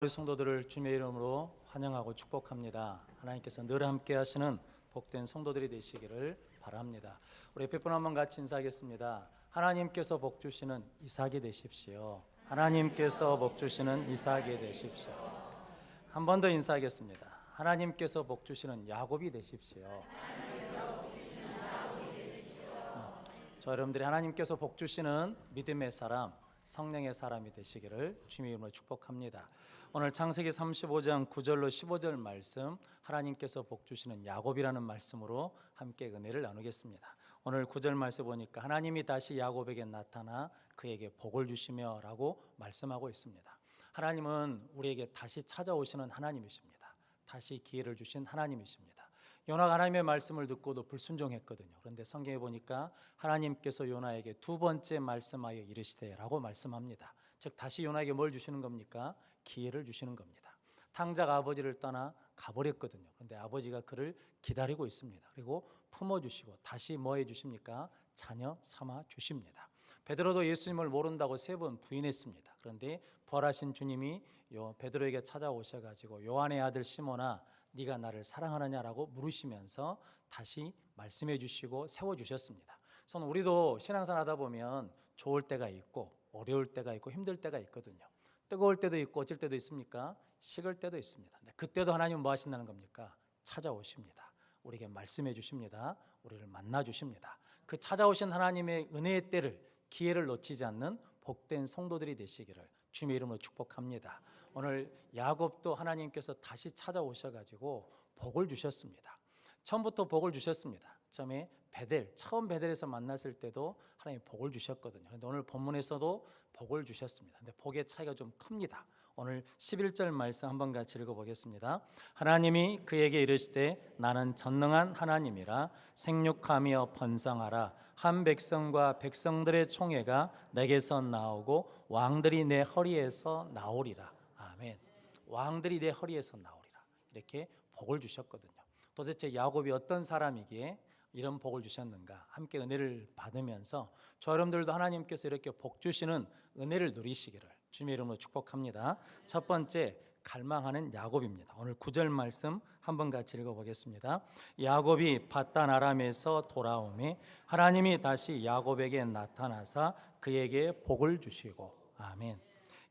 우리 성도들을 주님의 이름으로 환영하고 축복합니다. 하나님께서 늘 함께 하시는 복된 성도들이 되시기를 바랍니다. 우리 옆에 분 한번 같이 인사하겠습니다. 하나님께서 복 주시는 이삭이 되십시오. 하나님께서 복 주시는 이삭이 되십시오. 한 번 더 인사하겠습니다. 하나님께서 복 주시는 야곱이 되십시오. 저 여러분들이 하나님께서 복 주시는 믿음의 사람, 성령의 사람이 되시기를 주님의 이름으로 축복합니다. 오늘 창세기 35장 9절로 15절 말씀, 하나님께서 복 주시는 야곱이라는 말씀으로 함께 은혜를 나누겠습니다. 오늘 9절 말씀 보니까 하나님이 다시 야곱에게 나타나 그에게 복을 주시며 라고 말씀하고 있습니다. 하나님은 우리에게 다시 찾아오시는 하나님이십니다. 다시 기회를 주신 하나님이십니다. 요나가 하나님의 말씀을 듣고도 불순종했거든요. 그런데 성경에 보니까 하나님께서 요나에게 두 번째 말씀하여 이르시되 라고 말씀합니다. 즉 다시 요나에게 뭘 주시는 겁니까? 기회를 주시는 겁니다. 탕자가 아버지를 떠나 가버렸거든요. 그런데 아버지가 그를 기다리고 있습니다. 그리고 품어주시고 다시 뭐 해주십니까? 자녀 삼아 주십니다. 베드로도 예수님을 모른다고 3번 부인했습니다. 그런데 부활하신 주님이 베드로에게 찾아오셔가지고 요한의 아들 시몬아 네가 나를 사랑하느냐라고 물으시면서 다시 말씀해 주시고 세워주셨습니다. 그래서 우리도 신앙생활 하다 보면 좋을 때가 있고 어려울 때가 있고 힘들 때가 있거든요. 뜨거울 때도 있고 어쩔 때도 있습니까? 식을 때도 있습니다. 근데 그때도 하나님은 뭐 하신다는 겁니까? 찾아오십니다. 우리에게 말씀해 주십니다. 우리를 만나 주십니다. 그 찾아오신 하나님의 은혜의 때를, 기회를 놓치지 않는 복된 성도들이 되시기를 주님의 이름으로 축복합니다. 오늘 야곱도 하나님께서 다시 찾아오셔가지고 복을 주셨습니다. 처음부터 복을 주셨습니다. 처음 베델에서 만났을 때도 하나님 복을 주셨거든요. 그런데 오늘 본문에서도 복을 주셨습니다. 근데 복의 차이가 좀 큽니다. 오늘 11절 말씀 한번 같이 읽어보겠습니다. 하나님이 그에게 이르시되 나는 전능한 하나님이라 생육하며 번성하라. 한 백성과 백성들의 총회가 내게서 나오고 왕들이 내 허리에서 나오리라. 아멘. 왕들이 내 허리에서 나오리라. 이렇게 복을 주셨거든요. 도대체 야곱이 어떤 사람이기에 이런 복을 주셨는가? 함께 은혜를 받으면서 저 여러분들도 하나님께서 이렇게 복 주시는 은혜를 누리시기를 주님의 이름으로 축복합니다. 첫 번째, 갈망하는 야곱입니다. 오늘 9절 말씀 한번 같이 읽어보겠습니다. 야곱이 밧단 아람에서 돌아오매 하나님이 다시 야곱에게 나타나사 그에게 복을 주시고. 아멘.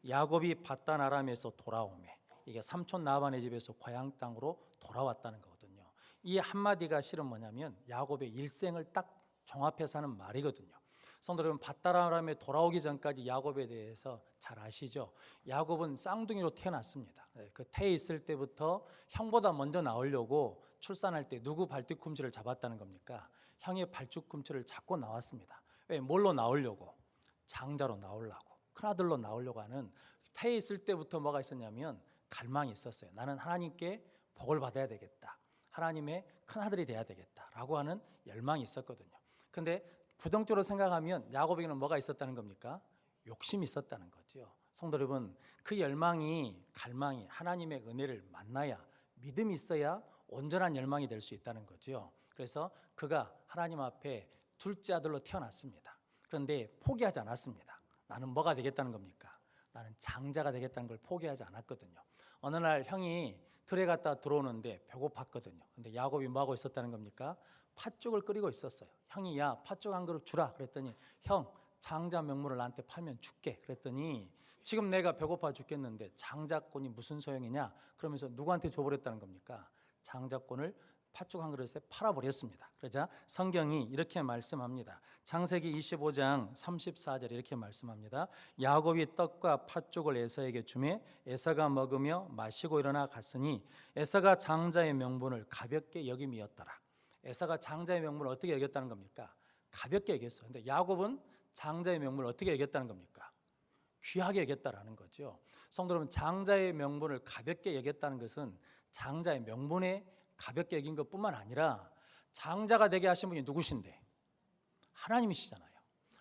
야곱이 밧단 아람에서 돌아오매, 이게 삼촌 라반의 집에서 고향 땅으로 돌아왔다는 거거든요. 이 한마디가 실은 뭐냐면 야곱의 일생을 딱 종합해서 하는 말이거든요. 성도 여러분, 밧단 아람에 돌아오기 전까지 야곱에 대해서 잘 아시죠? 야곱은 쌍둥이로 태어났습니다. 그 태에 있을 때부터 형보다 먼저 나오려고 출산할 때 누구 발뒤꿈치를 잡았다는 겁니까? 형의 발뒤꿈치를 잡고 나왔습니다. 왜? 뭘로 나오려고? 장자로 나오려고, 큰아들로 나오려고 하는, 태에 있을 때부터 뭐가 있었냐면 갈망이 있었어요. 나는 하나님께 복을 받아야 되겠다, 하나님의 큰아들이 돼야 되겠다라고 하는 열망이 있었거든요. 근데 부정적으로 생각하면 야곱에게는 뭐가 있었다는 겁니까? 욕심이 있었다는 거죠. 성도 여러분, 그 열망이, 갈망이 하나님의 은혜를 만나야, 믿음이 있어야 온전한 열망이 될 수 있다는 거죠. 그래서 그가 하나님 앞에 둘째 아들로 태어났습니다. 그런데 포기하지 않았습니다. 나는 뭐가 되겠다는 겁니까? 나는 장자가 되겠다는 걸 포기하지 않았거든요. 어느 날 형이 들에 갔다 들어오는데 배고팠거든요. 근데 야곱이 뭐하고 있었다는 겁니까? 팥죽을 끓이고 있었어요. 형이 야, 팥죽 한 그릇 주라 그랬더니, 형, 장자 명물을 나한테 팔면 줄게 그랬더니, 지금 내가 배고파 죽겠는데 장자권이 무슨 소용이냐 그러면서 누구한테 줘버렸다는 겁니까? 장자권을 팥죽 한 그릇에 팔아버렸습니다. 그러자 성경이 이렇게 말씀합니다. 창세기 25장 34절에 이렇게 말씀합니다. 야곱이 떡과 팥죽을 에서에게 주매 에서가 먹으며 마시고 일어나 갔으니 에서가 장자의 명분을 가볍게 여김이었더라. 에서가 장자의 명분을 어떻게 여겼다는 겁니까? 가볍게 여겼어요. 근데 야곱은 장자의 명분을 어떻게 여겼다는 겁니까? 귀하게 여겼다라는 거죠. 성도 여러분, 장자의 명분을 가볍게 여겼다는 것은 장자의 명분에 가볍게 여긴 것뿐만 아니라 장자가 되게 하신 분이 누구신데? 하나님이시잖아요.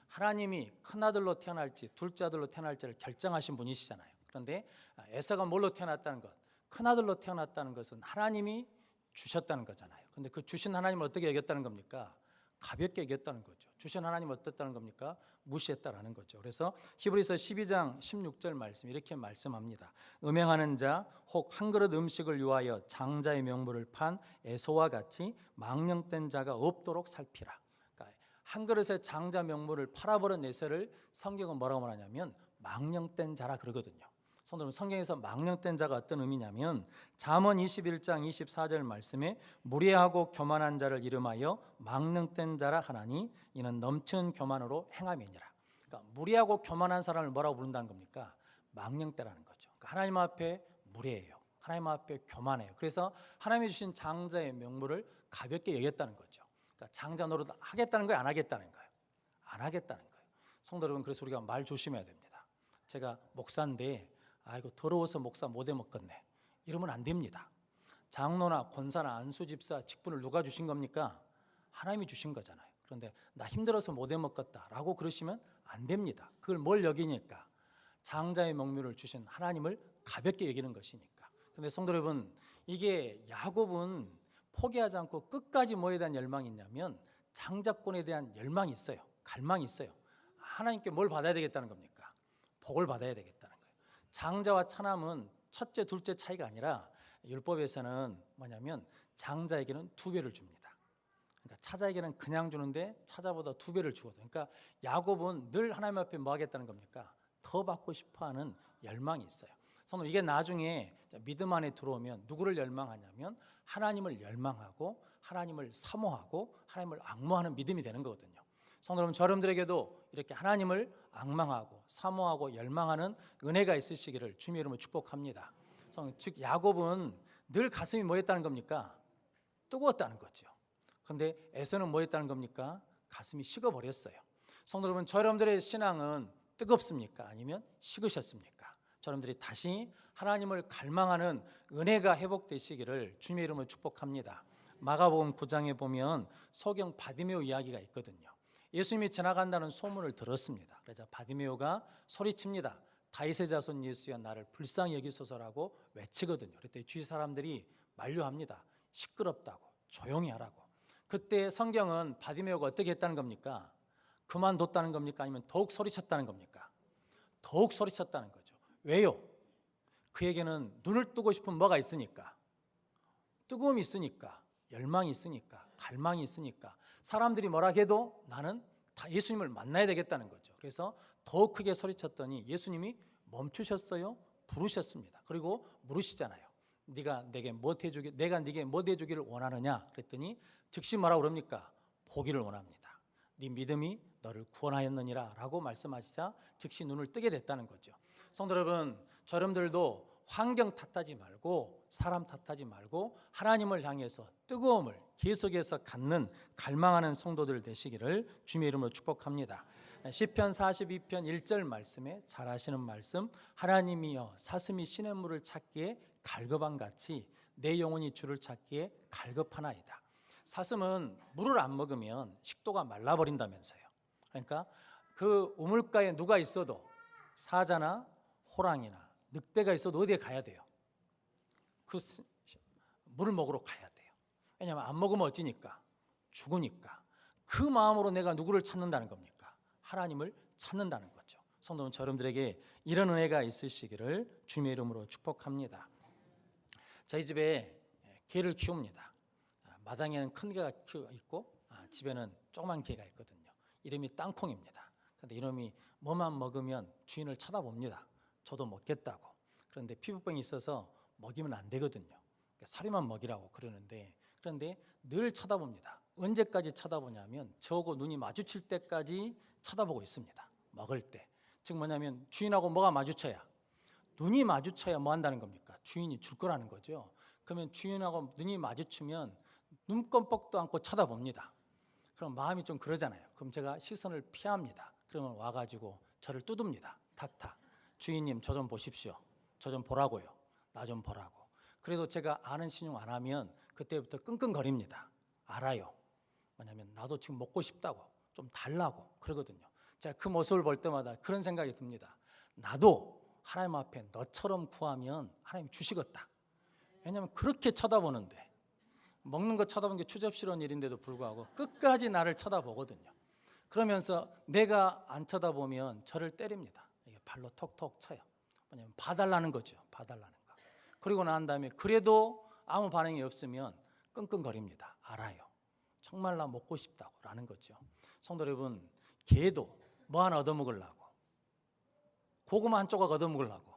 하나님이 큰아들로 태어날지 둘째 아들로 태어날지를 결정하신 분이시잖아요. 그런데 에서가 뭘로 태어났다는 것? 큰아들로 태어났다는 것은 하나님이 주셨다는 거잖아요. 근데 그 주신 하나님을 어떻게 여겼다는 겁니까? 가볍게 여겼다는 거죠. 주신 하나님 어땠다는 겁니까? 무시했다라는 거죠. 그래서 히브리서 12장 16절 말씀 이렇게 말씀합니다. 음행하는 자 혹 한 그릇 음식을 위하여 장자의 명물을 판 에서와 같이 망령된 자가 없도록 살피라. 그러니까 한 그릇의 장자 명물을 팔아버린 에서를 성경은 뭐라고 말하냐면 망령된 자라 그러거든요. 성경에서 망령된 자가 어떤 의미냐면 잠언 21장 24절 말씀에 무례하고 교만한 자를 이름하여 망령된 자라 하나니 이는 넘치는 교만으로 행함이니라. 그러니까 무례하고 교만한 사람을 뭐라고 부른다는 겁니까? 망령되라는 거죠. 그러니까 하나님 앞에 무례해요. 하나님 앞에 교만해요. 그래서 하나님이 주신 장자의 명물을 가볍게 여겼다는 거죠. 그러니까 장자 노릇 하겠다는 거예요, 안 하겠다는 거예요? 안 하겠다는 거예요. 성도 여러분, 그래서 우리가 말 조심해야 됩니다. 제가 목사인데 아이고 더러워서 목사 못 해먹겠네 이러면 안 됩니다. 장로나 권사나 안수집사 직분을 누가 주신 겁니까? 하나님이 주신 거잖아요. 그런데 나 힘들어서 못 해먹겠다라고 그러시면 안 됩니다. 그걸 뭘 여기니까? 장자의 명물을 주신 하나님을 가볍게 여기는 것이니까. 그런데 성도 여러분, 이게 야곱은 포기하지 않고 끝까지 뭐에 대한 열망이 있냐면 장자권에 대한 열망이 있어요. 갈망이 있어요. 하나님께 뭘 받아야 되겠다는 겁니까? 복을 받아야 되겠다는 거예요. 장자와 차남은 첫째 둘째 차이가 아니라 율법에서는 뭐냐면 장자에게는 2배를 줍니다. 그러니까 차자에게는 그냥 주는데 차자보다 2배를 주거든요. 그러니까 야곱은 늘 하나님 앞에 뭐 하겠다는 겁니까? 더 받고 싶어하는 열망이 있어요. 성도, 이게 나중에 믿음 안에 들어오면 누구를 열망하냐면 하나님을 열망하고 하나님을 사모하고 하나님을 악모하는 믿음이 되는 거거든요. 성도 여러분, 여러분들에게도 이렇게 하나님을 악망하고 사모하고 열망하는 은혜가 있으시기를 주님의 이름으로 축복합니다. 즉 야곱은 늘 가슴이 뭐였다는 겁니까? 뜨거웠다는 거죠. 그런데 에서는 뭐였다는 겁니까? 가슴이 식어버렸어요. 성도 여러분, 여러분들의 신앙은 뜨겁습니까? 아니면 식으셨습니까? 여러분들이 다시 하나님을 갈망하는 은혜가 회복되시기를 주님의 이름으로 축복합니다. 마가복음 9장에 보면 소경 바디메오 이야기가 있거든요. 예수님이 지나간다는 소문을 들었습니다. 그래서 바디메오가 소리칩니다. 다윗의 자손 예수여 나를 불쌍히 여기소서라고 외치거든요. 그때 주위 사람들이 만류합니다. 시끄럽다고, 조용히 하라고. 그때 성경은 바디메오가 어떻게 했다는 겁니까? 그만뒀다는 겁니까? 아니면 더욱 소리쳤다는 겁니까? 더욱 소리쳤다는 거죠. 왜요? 그에게는 눈을 뜨고 싶은 뭐가 있으니까, 뜨거움이 있으니까, 열망이 있으니까, 갈망이 있으니까 사람들이 뭐라 해도 나는 다 예수님을 만나야 되겠다는 거죠. 그래서 더 크게 소리쳤더니 예수님이 멈추셨어요. 부르셨습니다. 그리고 물으시잖아요. 네가 내게 뭐 해주기, 내가 네게 뭐 해주기를 원하느냐? 그랬더니 즉시 뭐라고 그럽니까? 보기를 원합니다. 네 믿음이 너를 구원하였느니라 라고 말씀하시자 즉시 눈을 뜨게 됐다는 거죠. 성도 여러분, 여러분들도 환경 탓하지 말고 사람 탓하지 말고 하나님을 향해서 뜨거움을 계속해서 갖는 갈망하는 성도들 되시기를 주님의 이름으로 축복합니다. 시편 42편 1절 말씀에 잘 아시는 말씀, 하나님이여 사슴이 시냇물을 찾기에 갈급함같이 내 영혼이 주를 찾기에 갈급하나이다. 사슴은 물을 안 먹으면 식도가 말라버린다면서요. 그러니까 그 우물가에 누가 있어도 사자나 호랑이나 늑대가 있어도 어디에 가야 돼요? 그 물을 먹으러 가야 돼요. 왜냐하면 안 먹으면 어찌니까? 죽으니까. 그 마음으로 내가 누구를 찾는다는 겁니까? 하나님을 찾는다는 거죠. 성도는 여러분들에게 이런 은혜가 있으시기를 주님의 이름으로 축복합니다. 저희 집에 개를 키웁니다. 마당에는 큰 개가 있고 집에는 조그만 개가 있거든요. 이름이 땅콩입니다. 그런데 이놈이 뭐만 먹으면 주인을 쳐다봅니다. 저도 먹겠다고. 그런데 피부병이 있어서 먹이면 안 되거든요. 사료만 먹이라고 그러는데, 그런데 늘 쳐다봅니다. 언제까지 쳐다보냐면 저하고 눈이 마주칠 때까지 쳐다보고 있습니다. 먹을 때. 즉 뭐냐면 주인하고 뭐가 마주쳐야, 눈이 마주쳐야 뭐 한다는 겁니까? 주인이 줄 거라는 거죠. 그러면 주인하고 눈이 마주치면 눈껌뻑도 않고 쳐다봅니다. 그럼 마음이 좀 그러잖아요. 그럼 제가 시선을 피합니다. 그러면 와가지고 저를 두듭니다. 탁탁. 주인님 저 좀 보십시오. 저 좀 보라고요. 나 좀 보라고. 그래도 제가 아는 신용 안 하면 그때부터 끙끙거립니다. 알아요. 뭐냐면 나도 지금 먹고 싶다고, 좀 달라고 그러거든요. 제가 그 모습을 볼 때마다 그런 생각이 듭니다. 나도 하나님 앞에 너처럼 구하면 하나님 주시겠다. 왜냐하면 그렇게 쳐다보는데 먹는 거 쳐다보는 게 추접스러운 일인데도 불구하고 끝까지 나를 쳐다보거든요. 그러면서 내가 안 쳐다보면 저를 때립니다. 이게 발로 톡톡 쳐요. 왜냐면 봐달라는 거죠. 봐달라는 거. 그리고 난 다음에 그래도 아무 반응이 없으면 끙끙거립니다. 알아요. 정말 나 먹고 싶다고 라는 거죠. 성도 여러분, 개도 뭐 하나 얻어먹으려고, 고구마 한 조각 얻어먹으려고,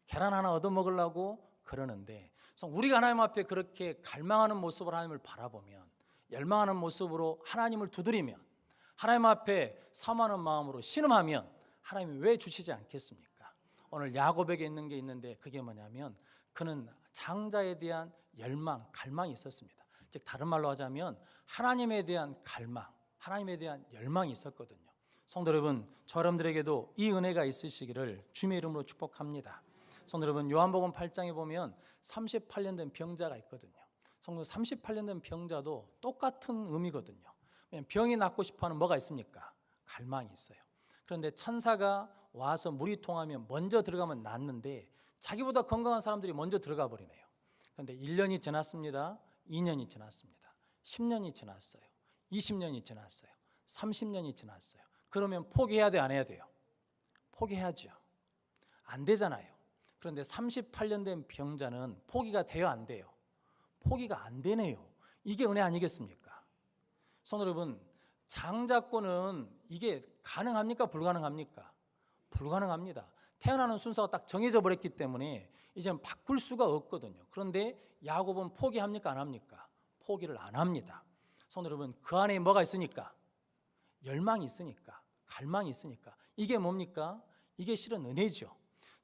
계란 하나 얻어먹으려고 그러는데, 우리가 하나님 앞에 그렇게 갈망하는 모습으로 하나님을 바라보면, 열망하는 모습으로 하나님을 두드리면, 하나님 앞에 사모하는 마음으로 신음하면 하나님이 왜 주시지 않겠습니까? 오늘 야곱에게 있는 게 있는데 그게 뭐냐면 그는 장자에 대한 열망, 갈망이 있었습니다. 즉 다른 말로 하자면 하나님에 대한 갈망, 하나님에 대한 열망이 있었거든요. 성도 여러분, 저 여러분들에게도 이 은혜가 있으시기를 주님의 이름으로 축복합니다. 성도 여러분, 요한복음 8장에 보면 38년 된 병자가 있거든요. 성도 38년 된 병자도 똑같은 의미거든요. 병이 낫고 싶어하는 뭐가 있습니까? 갈망이 있어요. 그런데 천사가 와서 물이 통하면 먼저 들어가면 낫는데 자기보다 건강한 사람들이 먼저 들어가 버리네요. 그런데 1년이 지났습니다. 2년이 지났습니다. 10년이 지났어요. 20년이 지났어요. 30년이 지났어요. 그러면 포기해야 돼, 안 해야 돼요? 포기해야죠. 안 되잖아요. 그런데 38년 된 병자는 포기가 돼요, 안 돼요? 포기가 안 되네요. 이게 은혜 아니겠습니까? 성도 여러분, 장자권은 이게 가능합니까? 불가능합니까? 불가능합니다. 태어나는 순서가 딱 정해져 버렸기 때문에 이제는 바꿀 수가 없거든요. 그런데 야곱은 포기합니까? 안 합니까? 포기를 안 합니다. 성도 여러분, 그 안에 뭐가 있으니까? 열망이 있으니까, 갈망이 있으니까. 이게 뭡니까? 이게 실은 은혜죠.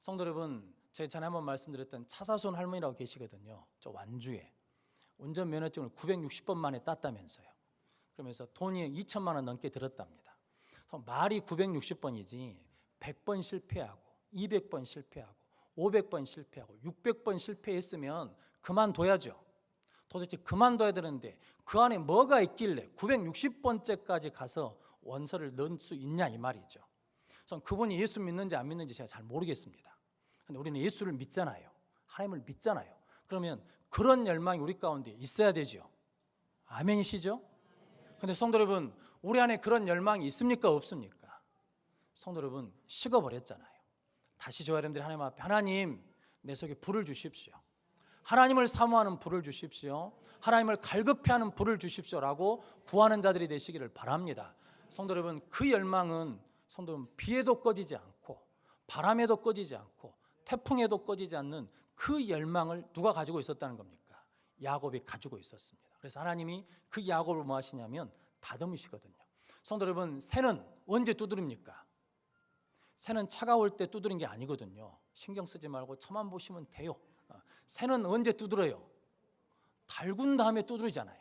성도 여러분, 제가 전에 한번 말씀드렸던 차사손 할머니라고 계시거든요. 저 완주에 운전면허증을 960번 만에 땄다면서요. 그러면서 돈이 2천만 원 넘게 들었답니다. 말이 960번이지 100번 실패하고 200번 실패하고 500번 실패하고 600번 실패했으면 그만둬야죠. 도대체 그만둬야 되는데 그 안에 뭐가 있길래 960번째까지 가서 원서를 넣을 수 있냐 이 말이죠. 그래서 그분이 예수 믿는지 안 믿는지 제가 잘 모르겠습니다. 근데 우리는 예수를 믿잖아요. 하나님을 믿잖아요. 그러면 그런 열망이 우리 가운데 있어야 되죠. 아멘이시죠? 근데 성도 여러분, 우리 안에 그런 열망이 있습니까? 없습니까? 성도 여러분, 식어버렸잖아요. 다시 저 여러분들이 하나님 앞에 하나님 내 속에 불을 주십시오. 하나님을 사모하는 불을 주십시오. 하나님을 갈급해하는 불을 주십시오라고 구하는 자들이 되시기를 바랍니다. 성도 여러분, 그 열망은 성도 여러분 비에도 꺼지지 않고 바람에도 꺼지지 않고 태풍에도 꺼지지 않는 그 열망을 누가 가지고 있었다는 겁니까? 야곱이 가지고 있었습니다. 그래서 하나님이 그 야곱을 뭐 하시냐면 다듬으시거든요. 성도 여러분, 새는 언제 두드립니까? 새는 차가울 때 두드린 게 아니거든요. 신경 쓰지 말고 저만 보시면 돼요. 새는 언제 두드려요? 달군 다음에 두드리잖아요.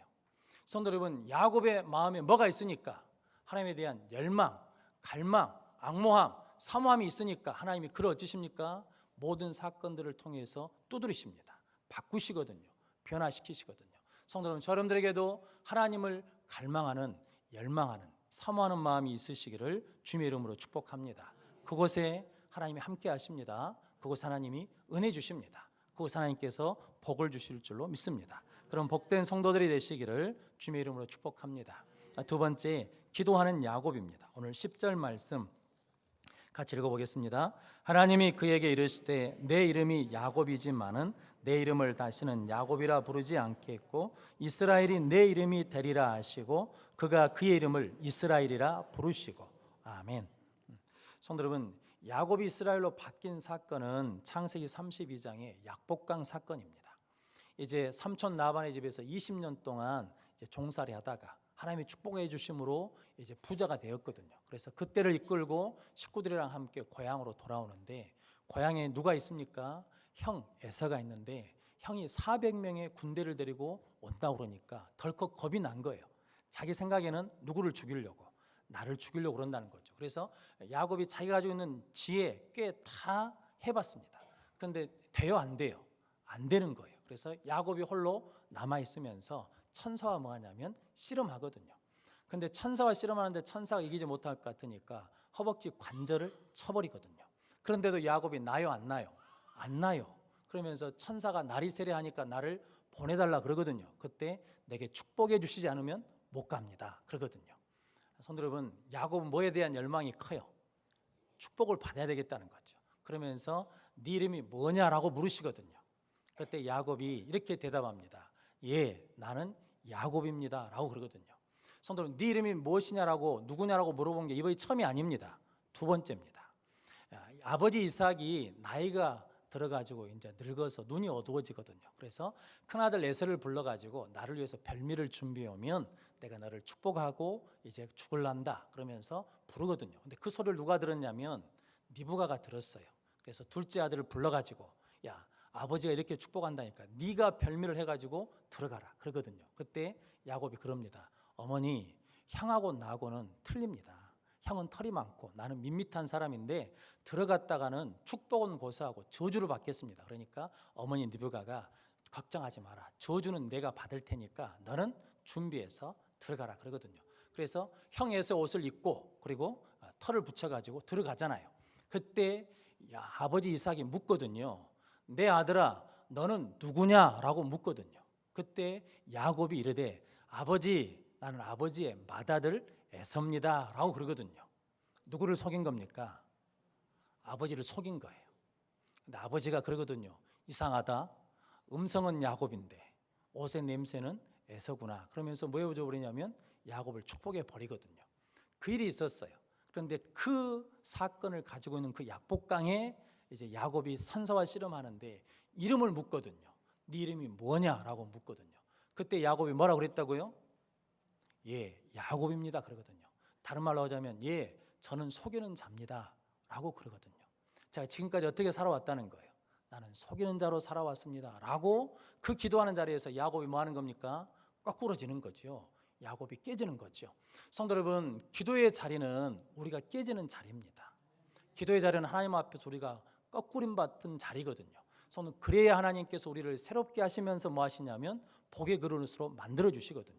성도 여러분, 야곱의 마음에 뭐가 있으니까? 하나님에 대한 열망, 갈망, 앙모함, 사모함이 있으니까 하나님이 그를 어찌십니까? 모든 사건들을 통해서 두드리십니다. 바꾸시거든요. 변화시키시거든요. 성도 여러분, 여러분들에게도 하나님을 갈망하는, 열망하는, 사모하는 마음이 있으시기를 주님의 이름으로 축복합니다. 그곳에 하나님이 함께 하십니다. 그곳 하나님이 은혜 주십니다. 그곳 하나님께서 복을 주실 줄로 믿습니다. 그럼 복된 성도들이 되시기를 주님의 이름으로 축복합니다. 두 번째, 기도하는 야곱입니다. 오늘 10절 말씀 같이 읽어보겠습니다. 하나님이 그에게 이르시되 내 이름이 야곱이지만은 내 이름을 다시는 야곱이라 부르지 않겠고 이스라엘이 내 이름이 되리라 하시고 그가 그의 이름을 이스라엘이라 부르시고 아멘. 성도 여러분, 야곱이 이스라엘로 바뀐 사건은 창세기 32장의 약복강 사건입니다. 이제 삼촌 라반의 집에서 20년 동안 종살이 하다가 하나님이 축복해 주심으로 이제 부자가 되었거든요. 그래서 그때를 이끌고 식구들이랑 함께 고향으로 돌아오는데 고향에 누가 있습니까? 형 에서가 있는데 형이 400명의 군대를 데리고 온다고 그러니까 덜컥 겁이 난 거예요. 자기 생각에는 누구를 죽이려고, 나를 죽이려고 그런다는 거죠. 그래서 야곱이 자기가 가지고 있는 지혜 꽤 다 해봤습니다. 그런데 돼요, 안 돼요? 안 되는 거예요. 그래서 야곱이 홀로 남아있으면서 천사와 뭐 하냐면 씨름하거든요. 근데 천사와 씨름하는데 천사가 이기지 못할 것 같으니까 허벅지 관절을 쳐버리거든요. 그런데도 야곱이 나요, 안 나요? 안 나요. 그러면서 천사가 날이 세례하니까 나를 보내달라 그러거든요. 그때 내게 축복해 주시지 않으면 못 갑니다 그러거든요. 성도 여러분, 야곱은 뭐에 대한 열망이 커요? 축복을 받아야 되겠다는 거죠. 그러면서 네 이름이 뭐냐라고 물으시거든요. 그때 야곱이 이렇게 대답합니다. 예, 나는 야곱입니다 라고 그러거든요. 성도 여러분, 네 이름이 무엇이냐라고 누구냐라고 물어본 게 이번이 처음이 아닙니다. 두 번째입니다. 아버지 이삭이 나이가 들어가지고 이제 늙어서 눈이 어두워지거든요. 그래서 큰아들 에서를 불러가지고 나를 위해서 별미를 준비해 오면 내가 너를 축복하고 이제 죽을란다 그러면서 부르거든요. 근데 그 소리를 누가 들었냐면 리브가가 들었어요. 그래서 둘째 아들을 불러가지고 야, 아버지가 이렇게 축복한다니까 네가 별미를 해가지고 들어가라 그러거든요. 그때 야곱이 그럽니다. 어머니, 향하고 나하고는 틀립니다. 향은 털이 많고 나는 밋밋한 사람인데 들어갔다가는 축복은 고사하고 저주를 받겠습니다. 그러니까 어머니 리브가가 걱정하지 마라. 저주는 내가 받을 테니까 너는 준비해서 들어가라 그러거든요. 그래서 형 에서 옷을 입고 그리고 털을 붙여가지고 들어가잖아요. 그때 아버지 이삭이 묻거든요. 내 아들아, 너는 누구냐라고 묻거든요. 그때 야곱이 이르되 아버지, 나는 아버지의 맏아들 에서입니다 라고 그러거든요. 누구를 속인 겁니까? 아버지를 속인 거예요. 근데 아버지가 그러거든요. 이상하다. 음성은 야곱인데 옷의 냄새는 에서구나. 그러면서 뭐 해버리냐면 야곱을 축복해 버리거든요. 그 일이 있었어요. 그런데 그 사건을 가지고 있는 그 약복강에 이제 야곱이 산소와 씨름하는데 이름을 묻거든요. 네 이름이 뭐냐라고 묻거든요. 그때 야곱이 뭐라고 그랬다고요? 예, 야곱입니다 그러거든요. 다른 말로 하자면 예, 저는 속이는 자입니다 라고 그러거든요. 제가 지금까지 어떻게 살아왔다는 거예요? 나는 속이는 자로 살아왔습니다 라고 그 기도하는 자리에서 야곱이 뭐 하는 겁니까? 거꾸러지는 거죠. 야곱이 깨지는 거죠. 성도 여러분, 기도의 자리는 우리가 깨지는 자리입니다. 기도의 자리는 하나님 앞에서 우리가 거꾸림 받은 자리거든요. 그래야 하나님께서 우리를 새롭게 하시면서 뭐 하시냐면 복의 그릇으로 만들어 주시거든요.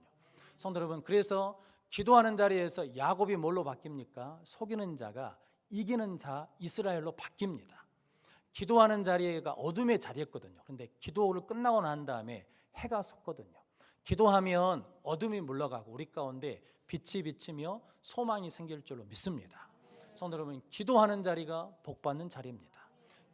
성도 여러분, 그래서 기도하는 자리에서 야곱이 뭘로 바뀝니까? 속이는 자가 이기는 자 이스라엘로 바뀝니다. 기도하는 자리가 어둠의 자리였거든요. 그런데 기도를 끝나고 난 다음에 해가 솟거든요. 기도하면 어둠이 물러가고 우리 가운데 빛이 비치며 소망이 생길 줄로 믿습니다. 성도 여러분, 기도하는 자리가 복받는 자리입니다.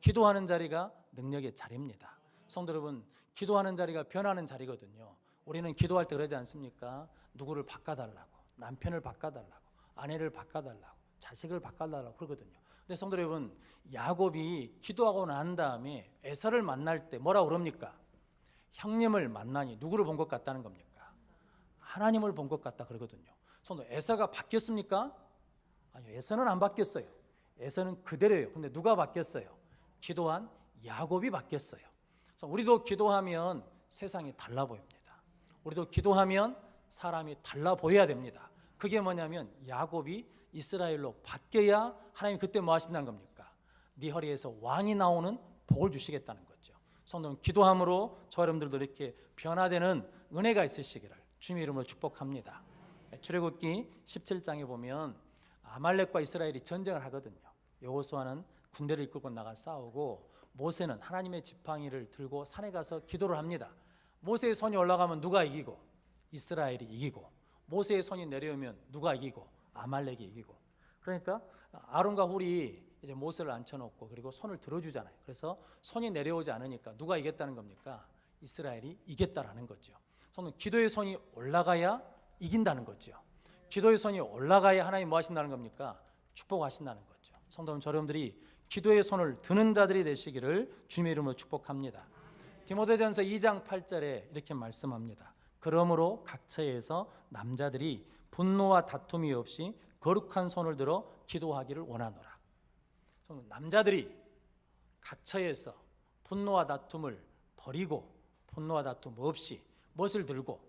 기도하는 자리가 능력의 자리입니다. 성도 여러분, 기도하는 자리가 변하는 자리거든요. 우리는 기도할 때 그러지 않습니까? 누구를 바꿔달라고, 남편을 바꿔달라고, 아내를 바꿔달라고, 자식을 바꿔달라고 그러거든요. 근데 성도 여러분, 야곱이 기도하고 난 다음에 에서를 만날 때 뭐라고 그럽니까? 형님을 만나니 누구를 본 것 같다는 겁니까? 하나님을 본 것 같다 그러거든요. 성도, 에서가 바뀌었습니까? 아니요, 에서는 안 바뀌었어요. 에서는 그대로예요. 근데 누가 바뀌었어요? 기도한 야곱이 바뀌었어요. 그래서 우리도 기도하면 세상이 달라 보입니다. 우리도 기도하면 사람이 달라 보여야 됩니다. 그게 뭐냐면 야곱이 이스라엘로 바뀌어야 하나님이 그때 뭐 하신다는 겁니까? 네 허리에서 왕이 나오는 복을 주시겠다는 거죠. 성도는 기도함으로 저 여러분들도 이렇게 변화되는 은혜가 있으시기를 주님의 이름으로 축복합니다. 출애굽기 17장에 보면 아말렉과 이스라엘이 전쟁을 하거든요. 여호수아는 군대를 이끌고 나가 싸우고 모세는 하나님의 지팡이를 들고 산에 가서 기도를 합니다. 모세의 손이 올라가면 누가 이기고? 이스라엘이 이기고, 모세의 손이 내려오면 누가 이기고? 아말렉이 이기고. 그러니까 아론과 훌이 이제 모세를 앉혀놓고 그리고 손을 들어주잖아요. 그래서 손이 내려오지 않으니까 누가 이겼다는 겁니까? 이스라엘이 이겼다라는 거죠. 손은 기도의 손이 올라가야 이긴다는 거죠. 기도의 손이 올라가야 하나님 뭐 하신다는 겁니까? 축복하신다는 거죠. 성도 여러분들이 기도의 손을 드는 자들이 되시기를 주님의 이름으로 축복합니다. 디모데전서 2장 8절에 이렇게 말씀합니다. 그러므로 각 처에서 남자들이 분노와 다툼이 없이 거룩한 손을 들어 기도하기를 원하노라. 남자들이 각 처에서 분노와 다툼을 버리고 분노와 다툼 없이 무엇을 들고?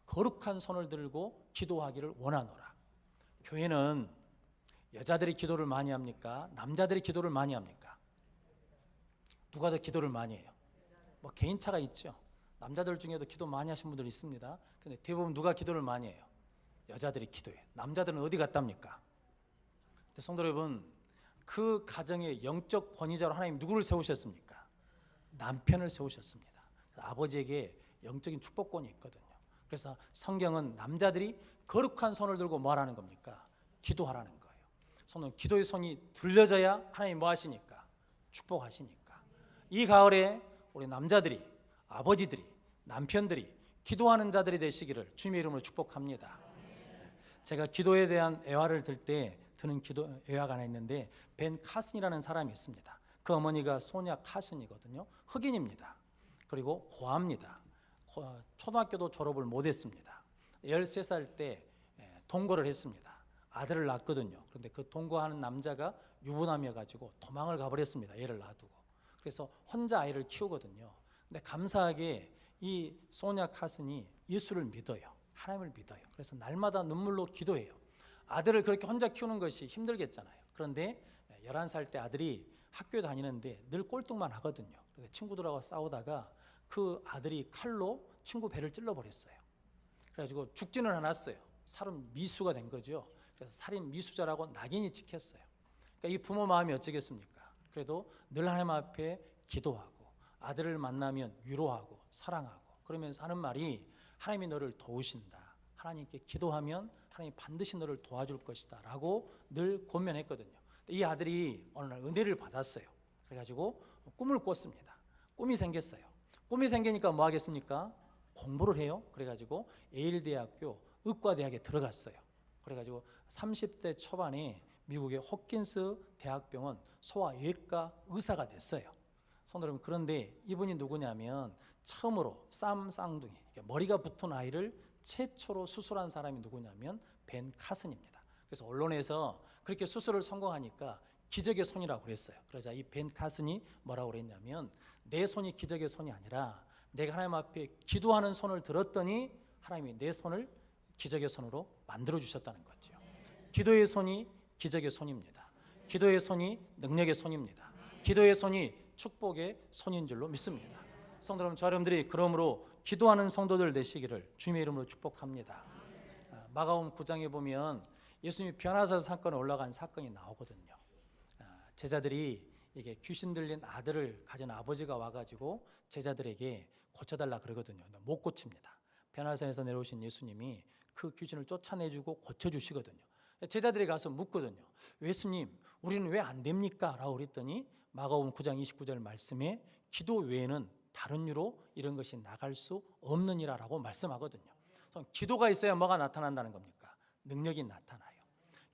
거룩한 손을 들고 기도하기를 원하노라. 교회는 여자들이 기도를 많이 합니까? 남자들이 기도를 많이 합니까? 누가 더 기도를 많이 해요? 뭐 개인차가 있죠. 남자들 중에도 기도 많이 하신 분들이 있습니다. 근데 대부분 누가 기도를 많이 해요? 여자들이 기도해요. 남자들은 어디 갔답니까? 성도 여러분, 그 가정의 영적 권위자로 하나님 누구를 세우셨습니까? 남편을 세우셨습니다. 아버지에게 영적인 축복권이 있거든요. 그래서 성경은 남자들이 거룩한 손을 들고 뭐 하라는 겁니까? 기도하라는 거예요. 손은 기도의 손이 들려져야 하나님 뭐 하시니까? 축복하시니까. 이 가을에 우리 남자들이, 아버지들이, 남편들이 기도하는 자들이 되시기를 주님의 이름으로 축복합니다. 제가 기도에 대한 애화를 들 때 드는 기도 애화가 하나 있는데, 벤 카슨이라는 사람이 있습니다. 그 어머니가 소냐 카슨이거든요. 흑인입니다. 그리고 고아입니다. 초등학교도 졸업을 못했습니다. 13살 때 동거를 했습니다. 아들을 낳았거든요. 그런데 그 동거하는 남자가 유부남이어가지고 도망을 가버렸습니다. 애를 놔두고. 그래서 혼자 아이를 키우거든요. 근데 감사하게 이 소냐 카슨이 예수를 믿어요. 하나님을 믿어요. 그래서 날마다 눈물로 기도해요. 아들을 그렇게 혼자 키우는 것이 힘들겠잖아요. 그런데 11살 때 아들이 학교에 다니는데 늘 꼴등만 하거든요. 그래서 친구들하고 싸우다가 그 아들이 칼로 친구 배를 찔러버렸어요. 그래가지고 죽지는 않았어요. 살인 미수가 된 거죠. 그래서 살인 미수자라고 낙인이 찍혔어요. 그러니까 이 부모 마음이 어쩌겠습니까? 그래도 늘 하나님 앞에 기도하고 아들을 만나면 위로하고 사랑하고 그러면서 하는 말이, 하나님이 너를 도우신다. 하나님께 기도하면 하나님이 반드시 너를 도와줄 것이다 라고 늘 권면했거든요. 이 아들이 어느 날 은혜를 받았어요. 그래가지고 꿈을 꿨습니다. 꿈이 생겼어요. 꿈이 생기니까 뭐 하겠습니까? 공부를 해요. 그래가지고 예일대학교 의과대학에 들어갔어요. 그래가지고 30대 초반에 미국의 호킨스 대학병원 소아외과 의사가 됐어요. 여러분, 그런데 이분이 누구냐면 처음으로 쌍둥이, 머리가 붙은 아이를 최초로 수술한 사람이 누구냐면 벤 카슨입니다. 그래서 언론에서 그렇게 수술을 성공하니까 기적의 손이라고 그랬어요. 그러자 이 벤 카슨이 뭐라고 그랬냐면, 내 손이 기적의 손이 아니라 내가 하나님 앞에 기도하는 손을 들었더니 하나님이 내 손을 기적의 손으로 만들어 주셨다는 거죠. 기도의 손이 기적의 손입니다. 기도의 손이 능력의 손입니다. 기도의 손이 축복의 손인 줄로 믿습니다. 성도 여러분, 저 여러분들이 그러므로 기도하는 성도들 되시기를 주님의 이름으로 축복합니다. 마가복음 9장에 보면 예수님이 변화사 사건에 올라간 사건이 나오거든요. 제자들이 이게 귀신 들린 아들을 가진 아버지가 와가지고 제자들에게 고쳐달라 그러거든요. 근데 못 고칩니다. 변화산에서 내려오신 예수님이 그 귀신을 쫓아내주고 고쳐주시거든요. 제자들이 가서 묻거든요. 예수님, 우리는 왜 안 됩니까? 라고 그랬더니 마가복음 9장 29절 말씀에 기도 외에는 다른 이유로 이런 것이 나갈 수 없느니라라고 말씀하거든요. 기도가 있어야 뭐가 나타난다는 겁니까? 능력이 나타나요.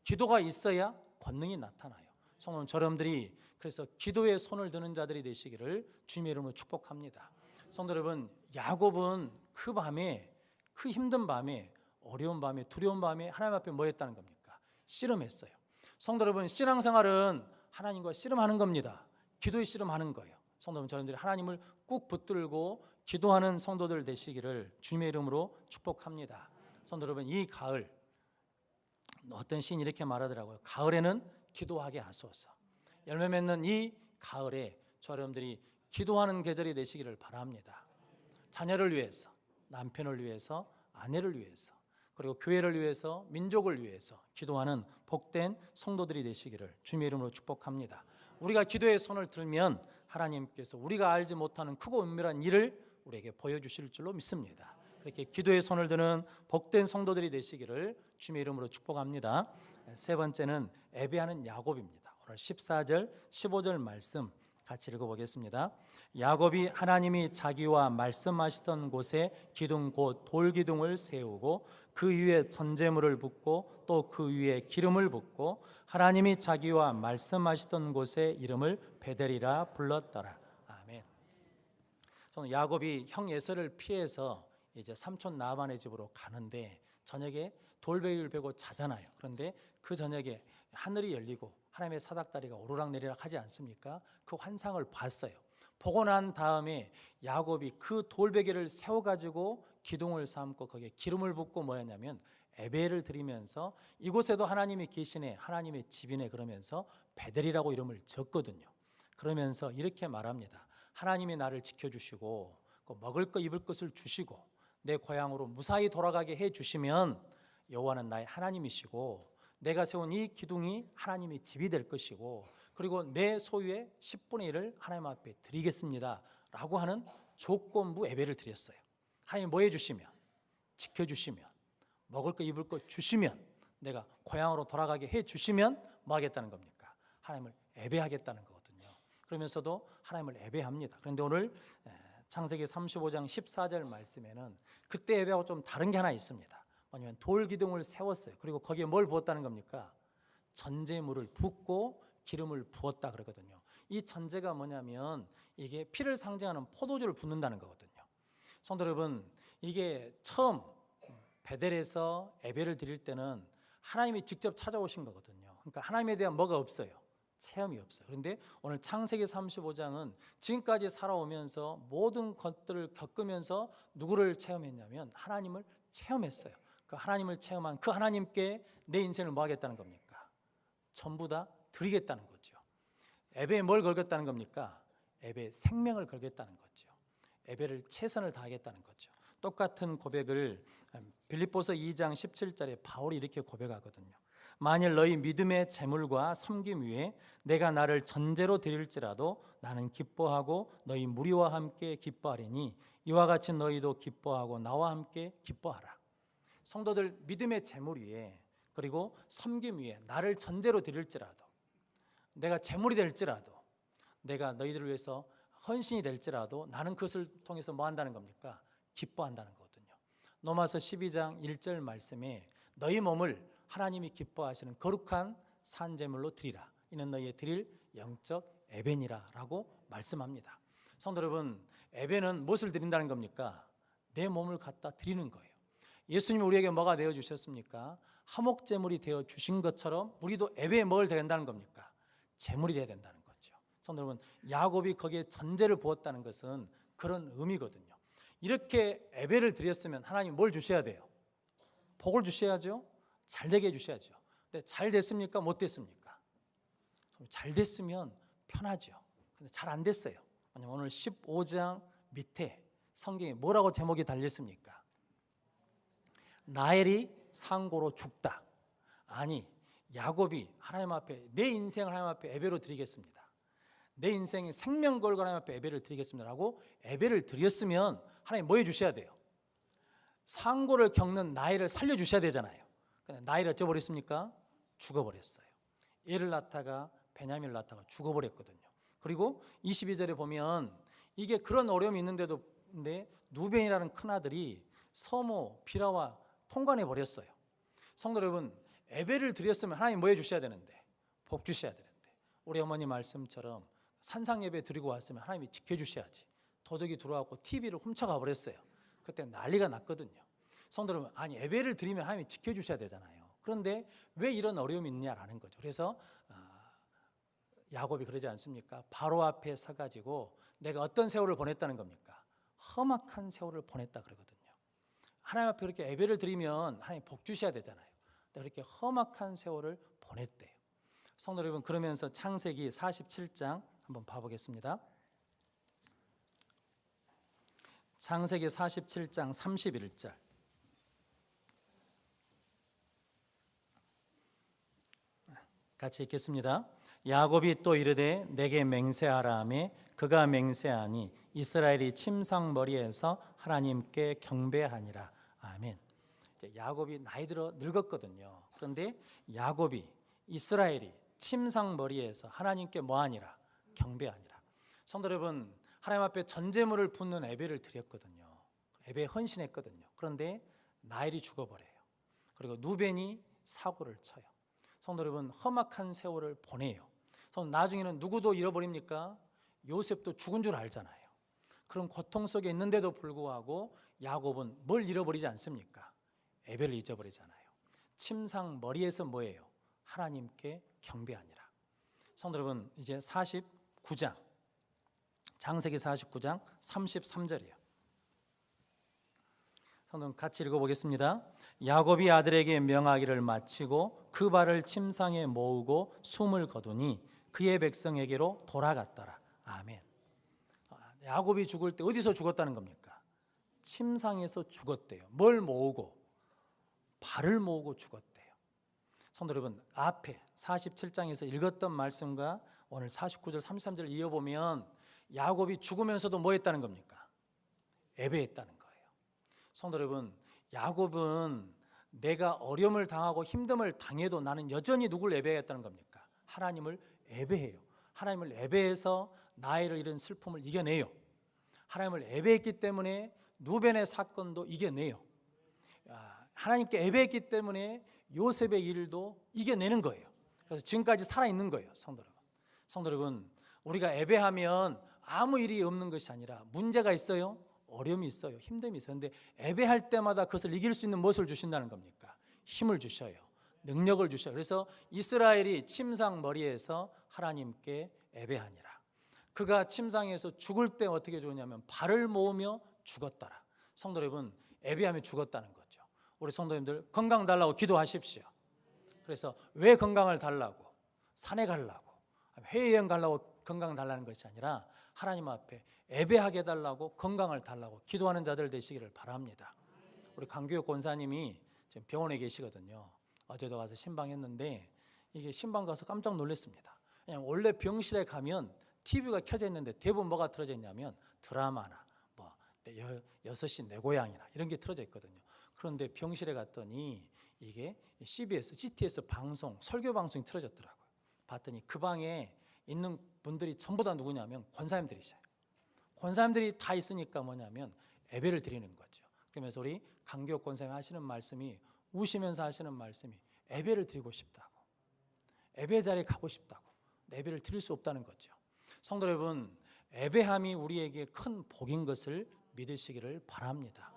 기도가 있어야 권능이 나타나요. 성도는 여러분들이 그래서 기도에 손을 드는 자들이 되시기를 주님의 이름으로 축복합니다. 성도 여러분, 야곱은 그 밤에, 그 힘든 밤에, 어려운 밤에, 두려운 밤에 하나님 앞에 뭐 했다는 겁니까? 씨름했어요. 성도 여러분, 신앙생활은 하나님과 씨름하는 겁니다. 기도에 씨름하는 거예요. 성도 여러분, 저희들이 하나님을 꾹 붙들고 기도하는 성도들 되시기를 주님의 이름으로 축복합니다. 성도 여러분, 이 가을 어떤 시인이 이렇게 말하더라고요. 가을에는 기도하게 하소서. 열매 맺는 이 가을에 저 여러분들이 기도하는 계절이 되시기를 바랍니다. 자녀를 위해서, 남편을 위해서, 아내를 위해서, 그리고 교회를 위해서, 민족을 위해서 기도하는 복된 성도들이 되시기를 주님의 이름으로 축복합니다. 우리가 기도의 손을 들면 하나님께서 우리가 알지 못하는 크고 은밀한 일을 우리에게 보여주실 줄로 믿습니다. 그렇게 기도의 손을 드는 복된 성도들이 되시기를 주님의 이름으로 축복합니다. 세 번째는 예배하는 야곱입니다. 오늘 14절, 15절 말씀 같이 읽어보겠습니다. 야곱이 하나님이 자기와 말씀하시던 곳에 기둥 곧 돌기둥을 세우고 그 위에 전제물을 붓고 또 그 위에 기름을 붓고 하나님이 자기와 말씀하시던 곳에 이름을 베델이라 불렀더라. 아멘. 저는 야곱이 형 에서를 피해서 이제 삼촌 라반의 집으로 가는데 저녁에 돌베개를 베고 자잖아요. 그런데 그 저녁에 하늘이 열리고 하나님의 사닥다리가 오르락내리락 하지 않습니까? 그 환상을 봤어요. 보고 난 다음에 야곱이 그 돌베개를 세워가지고 기둥을 삼고 거기에 기름을 붓고 뭐였냐면 예배를 드리면서 이곳에도 하나님이 계시네, 하나님의 집이네 그러면서 베델이라고 이름을 적거든요. 그러면서 이렇게 말합니다. 하나님이 나를 지켜주시고 먹을 것 입을 것을 주시고 내 고향으로 무사히 돌아가게 해주시면 여호와는 나의 하나님이시고 내가 세운 이 기둥이 하나님의 집이 될 것이고 그리고 내 소유의 10분의 1을 하나님 앞에 드리겠습니다 라고 하는 조건부 예배를 드렸어요. 하나님이 뭐 해주시면, 지켜주시면, 먹을 거 입을 거 주시면, 내가 고향으로 돌아가게 해주시면 뭐 하겠다는 겁니까? 하나님을 예배하겠다는 거거든요. 그러면서도 하나님을 예배합니다. 그런데 오늘 창세기 35장 14절 말씀에는 그때 예배하고 좀 다른 게 하나 있습니다. 뭐냐면 돌 기둥을 세웠어요. 그리고 거기에 뭘 부었다는 겁니까? 전제물을 붓고 기름을 부었다 그러거든요. 이 전제가 뭐냐면 이게 피를 상징하는 포도주를 붓는다는 거거든요. 성도 여러분, 이게 처음 베델에서 예배를 드릴 때는 하나님이 직접 찾아오신 거거든요. 그러니까 하나님에 대한 뭐가 없어요? 체험이 없어요. 그런데 오늘 창세기 35장은 지금까지 살아오면서 모든 것들을 겪으면서 누구를 체험했냐면 하나님을 체험했어요. 그 하나님을 체험한 그 하나님께 내 인생을 뭐 하겠다는 겁니까? 전부 다 드리겠다는 거죠. 예배에 뭘 걸겠다는 겁니까? 예배에 생명을 걸겠다는 거죠. 예배를 최선을 다하겠다는 거죠. 똑같은 고백을 빌립보서 2장 17절에 바울이 이렇게 고백하거든요. 만일 너희 믿음의 재물과 섬김 위에 내가 나를 전제로 드릴지라도 나는 기뻐하고 너희 무리와 함께 기뻐하리니 이와 같이 너희도 기뻐하고 나와 함께 기뻐하라. 성도들, 믿음의 재물 위에 그리고 섬김 위에 나를 전제로 드릴지라도, 내가 재물이 될지라도, 내가 너희들을 위해서 헌신이 될지라도 나는 그것을 통해서 뭐 한다는 겁니까? 기뻐한다는 거거든요. 로마서 12장 1절 말씀에 너희 몸을 하나님이 기뻐하시는 거룩한 산제물로 드리라. 이는 너희의 드릴 영적 예배니라 라고 말씀합니다. 성도 여러분, 예배는 무엇을 드린다는 겁니까? 내 몸을 갖다 드리는 거예요. 예수님이 우리에게 뭐가 되어주셨습니까? 화목제물이 되어주신 것처럼 우리도 예배에 뭘 드린다는 겁니까? 제물이 되어야 된다는 거죠. 성도 여러분, 야곱이 거기에 전제를 부었다는 것은 그런 의미거든요. 이렇게 예배를 드렸으면 하나님 뭘 주셔야 돼요? 복을 주셔야죠. 잘 되게 해주셔야죠. 근데 잘 됐습니까? 못 됐습니까? 잘 됐으면 편하죠. 근데 잘 안 됐어요. 왜냐면 오늘 15장 밑에 성경에 뭐라고 제목이 달렸습니까? 라헬이 상고로 죽다. 아니, 야곱이 하나님 앞에 내 인생을 하나님 앞에 예배로 드리겠습니다. 내 인생의 생명 걸고 하나님 앞에 예배를 드리겠습니다라고 예배를 드렸으면 하나님 뭐 해주셔야 돼요? 상고를 겪는 라헬을 살려주셔야 되잖아요. 근데 라헬이 어쩌버렸습니까? 죽어버렸어요. 얘를 낳다가 베냐민을 낳다가 죽어버렸거든요. 그리고 22절에 보면 이게 그런 어려움이 있는데도 누벤이라는 큰아들이 서모 비라와 통관해 버렸어요. 성도 여러분, 예배를 드렸으면 하나님 뭐 해주셔야 되는데? 복 주셔야 되는데, 우리 어머니 말씀처럼 산상 예배 드리고 왔으면 하나님이 지켜주셔야지. 도둑이 들어와서 TV를 훔쳐가 버렸어요. 그때 난리가 났거든요. 성도 여러분, 아니 예배를 드리면 하나님이 지켜주셔야 되잖아요. 그런데 왜 이런 어려움이 있냐라는 거죠. 그래서 야곱이 그러지 않습니까? 바로 앞에 서가지고 내가 어떤 세월을 보냈다는 겁니까? 험악한 세월을 보냈다 그러거든요. 하나님 앞에 그렇게 예배를 드리면 하나님 복 주셔야 되잖아요. 그렇게 험악한 세월을 보냈대요. 성도 여러분, 그러면서 창세기 47장 한번 봐보겠습니다. 창세기 47장 31절. 같이 읽겠습니다. 야곱이 또 이르되 내게 맹세하라 하매 그가 맹세하니 이스라엘이 침상머리에서 하나님께 경배하니라. 아멘. 야곱이 나이 들어 늙었거든요. 그런데 야곱이, 이스라엘이 침상머리에서 하나님께 뭐하니라? 경배하니라. 성도 여러분, 하나님 앞에 전제물을 붓는 예배를 드렸거든요. 예배에 헌신했거든요. 그런데 라헬이 죽어버려요. 그리고 누벤이 사고를 쳐요. 성도 여러분, 험악한 세월을 보내요. 나중에는 누구도 잃어버립니까? 요셉도 죽은 줄 알잖아요. 그런 고통 속에 있는데도 불구하고 야곱은 뭘 잃어버리지 않습니까? 예배를 잊어버리잖아요. 침상 머리에서 뭐예요? 하나님께 경배하니라. 성도 여러분, 이제 49장, 창세기 49장 33절이에요. 성도 여러분, 같이 읽어보겠습니다. 야곱이 아들에게 명하기를 마치고 그 발을 침상에 모으고 숨을 거두니 그의 백성에게로 돌아갔더라. 아멘. 야곱이 죽을 때 어디서 죽었다는 겁니까? 침상에서 죽었대요. 뭘 모으고? 발을 모으고 죽었대요. 성도 여러분, 앞에 47장에서 읽었던 말씀과 오늘 49절 33절을 이어보면 야곱이 죽으면서도 뭐 했다는 겁니까? 예배했다는 거예요. 성도 여러분, 야곱은 내가 어려움을 당하고 힘듦을 당해도 나는 여전히 누구를 예배하겠다는 겁니까? 하나님을 예배해요. 하나님을 예배해서 나이를 잃은 슬픔을 이겨내요. 하나님을 예배했기 때문에 누벤의 사건도 이겨내요. 하나님께 예배했기 때문에 요셉의 일도 이겨내는 거예요. 그래서 지금까지 살아있는 거예요. 성도 여러분, 성도 여러분, 우리가 예배하면 아무 일이 없는 것이 아니라 문제가 있어요, 어려움이 있어요, 힘듦이 있어요. 그런데 예배할 때마다 그것을 이길 수 있는 무엇을 주신다는 겁니까? 힘을 주셔요. 능력을 주셔요. 그래서 이스라엘이 침상 머리에서 하나님께 예배하니라. 그가 침상에서 죽을 때 어떻게 죽었냐면 발을 모으며 죽었더라. 성도 여러분, 예배하며 죽었다는 거죠. 우리 성도님들 건강 달라고 기도하십시오. 그래서 왜 건강을 달라고, 산에 가려고, 해외여행 가려고 건강 달라는 것이 아니라 하나님 앞에 예배하게 달라고, 건강을 달라고 기도하는 자들 되시기를 바랍니다. 우리 강교육 권사님이 지금 병원에 계시거든요. 어제도 가서 신방했는데 이게 신방 가서 깜짝 놀랐습니다. 그냥 원래 병실에 가면 TV가 켜져 있는데 대부분 뭐가 틀어져 있냐면 드라마나 뭐 6시 내 고향이나 이런 게 틀어져 있거든요. 그런데 병실에 갔더니 이게 CBS, GTS 방송, 설교 방송이 틀어졌더라고요. 봤더니 그 방에 있는 분들이 전부 다 누구냐면 권사님들이셔요. 권사님들이 다 있으니까 뭐냐면 예배를 드리는 거죠. 그러면서 우리 강교육 권사님 하시는 말씀이, 우시면서 하시는 말씀이 예배를 드리고 싶다고, 예배 자리에 가고 싶다고, 예배를 드릴 수 없다는 거죠. 성도 여러분, 예배함이 우리에게 큰 복인 것을 믿으시기를 바랍니다.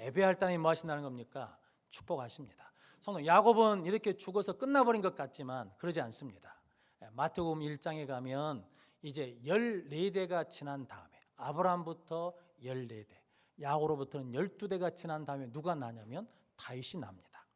예배할 때는 뭐 하신다는 겁니까? 축복하십니다. 성도, 야곱은 이렇게 죽어서 끝나버린 것 같지만 그러지 않습니다. 마태복음 1장에 가면 이제 14대가 지난 다음에, 아브라함부터 14대, 야곱으로부터는 12대가 지난 다음에 누가 나냐면 다윗이 납니다.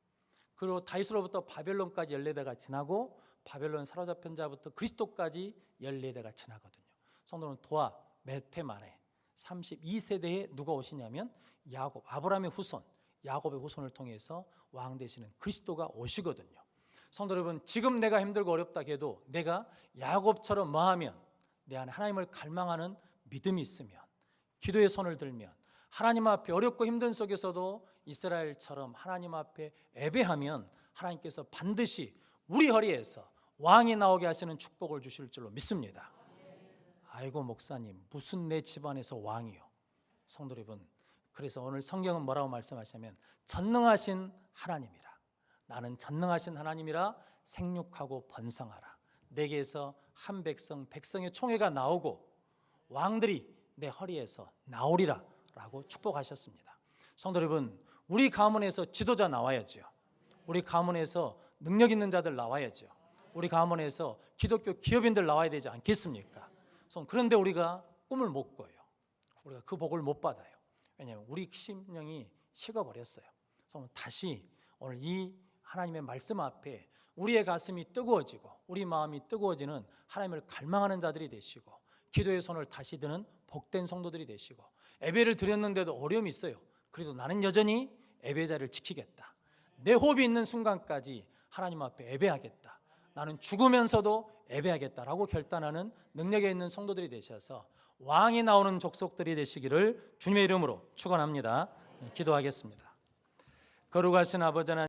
그리고 다윗으로부터 바벨론까지 14대가 지나고, 바벨론 사로잡힌 자부터 그리스도까지 14대가 지나거든요. 성도는 도하 몇 해 만에 32세대에 누가 오시냐면 야곱, 아브라함의 후손, 야곱의 후손을 통해서 왕 되시는 그리스도가 오시거든요. 성도 여러분, 지금 내가 힘들고 어렵다 해도 내가 야곱처럼 뭐하면, 내 안에 하나님을 갈망하는 믿음이 있으면, 기도의 손을 들면, 하나님 앞에 어렵고 힘든 속에서도 이스라엘처럼 하나님 앞에 예배하면 하나님께서 반드시 우리 허리에서 왕이 나오게 하시는 축복을 주실 줄로 믿습니다. 아이고 목사님, 무슨 내 집안에서 왕이요? 성도 여러분, 그래서 오늘 성경은 뭐라고 말씀하시냐면 전능하신 하나님이라, 나는 전능하신 하나님이라 생육하고 번성하라. 내게서 한 백성, 백성의 총회가 나오고 왕들이 내 허리에서 나오리라 라고 축복하셨습니다. 성도 여러분, 우리 가문에서 지도자 나와야죠. 우리 가문에서 능력 있는 자들 나와야죠. 우리 가문에서 기독교 기업인들 나와야 되지 않겠습니까? 그런데 우리가 꿈을 못 꿔요. 우리가 그 복을 못 받아요. 왜냐하면 우리 심령이 식어버렸어요. 다시 오늘 이 하나님의 말씀 앞에 우리의 가슴이 뜨거워지고 우리 마음이 뜨거워지는 하나님을 갈망하는 자들이 되시고, 기도의 손을 다시 드는 복된 성도들이 되시고, 예배를 드렸는데도 어려움이 있어요. 그래도 나는 여전히 예배 자리를 지키겠다. 내 호흡이 있는 순간까지 하나님 앞에 예배하겠다. 나는 죽으면서도 예배하겠다라고 결단하는 능력에 있는 성도들이 되셔서 왕이 나오는 족속들이 되시기를 주님의 이름으로 축원합니다. 기도하겠습니다. 거룩하신 아버지 하나님,